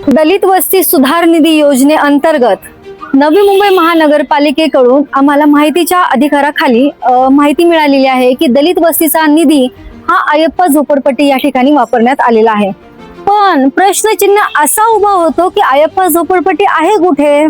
दलित वस्ती सुधार निधी योजनेअंतर्गत नवी मुंबई महानगरपालिकेकडून आम्हाला माहितीच्या अधिकाराखाली माहिती मिळालेली आहे की दलित वस्तीचा निधी हा अय्यप्पा झोपडपट्टी या ठिकाणी वापरण्यात आलेला आहे। पण प्रश्नचिन्ह असा उभा होतो की अय्यप्पा झोपडपट्टी आहे कुठे?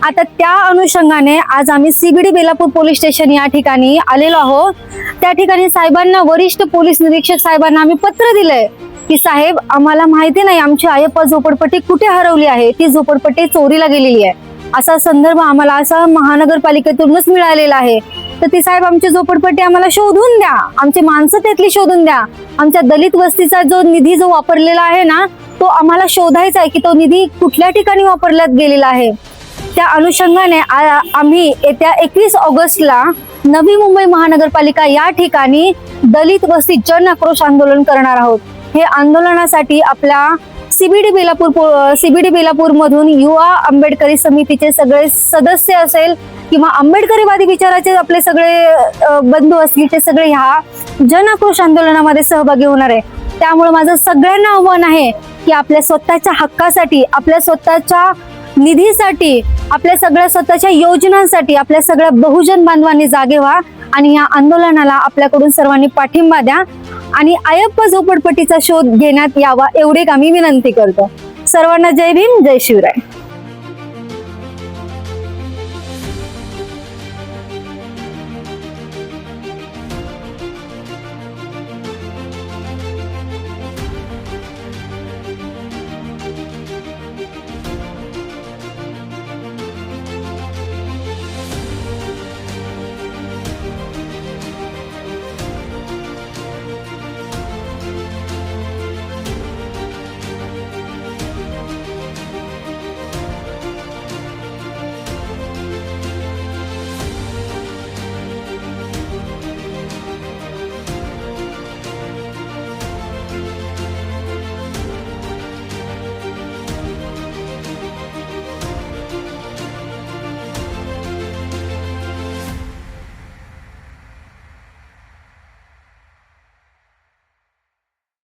आता त्या अनुषंगाने आज आम्ही सीबीडी बेलापूर पोलीस स्टेशन या ठिकाणी आलेलो आहोत। त्या ठिकाणी साहेबांना, वरिष्ठ पोलीस निरीक्षक साहेबांना आम्ही पत्र दिलंय की साहेब, आम्हाला माहिती नाही आमची अय्यप्पा झोपडपट्टी कुठे हरवली आहे, ती झोपडपट्टी चोरीला गेलेली आहे असा संदर्भ आम्हाला असा महानगरपालिकेतूनच मिळालेला आहे। तर ती साहेब आमची झोपडपट्टी आम्हाला शोधून द्या, आमची माणसं त्यातली शोधून द्या। आमच्या दलित वस्तीचा जो निधी जो वापरलेला आहे ना, तो आम्हाला शोधायचा आहे की तो निधी कुठल्या ठिकाणी वापरण्यात गेलेला आहे। त्या अनुषंगाने आम्ही येत्या 21 ऑगस्टला नवी मुंबई महानगरपालिका या ठिकाणी दलित वस्ती जन आक्रोश आंदोलन करणार आहोत। हे आंदोलनासाठी आपल्या सीबीडी बेलापूर मधून युवा आंबेडकरी समितीचे सगळे सदस्य असेल किंवा आंबेडकरीवादी विचाराचे आपले सगळे बंधू असतील, ते सगळे ह्या जन आक्रोश आंदोलनामध्ये सहभागी होणार आहे। त्यामुळे माझं सगळ्यांना आव्हान आहे की आपल्या स्वतःच्या हक्कासाठी, आपल्या स्वतःच्या निधीसाठी, आपल्या सगळ्या स्वतःच्या योजनांसाठी आपल्या सगळ्या बहुजन बांधवांनी जागे व्हा आणि या आंदोलनाला आपल्याकडून सर्वांनी पाठिंबा द्या आणि अय्यप्पा झोपडपट्टीचा शोध घेण्यात यावा एवढी आम्ही विनंती करतो। सर्वांना जय भीम, जय शिवराय।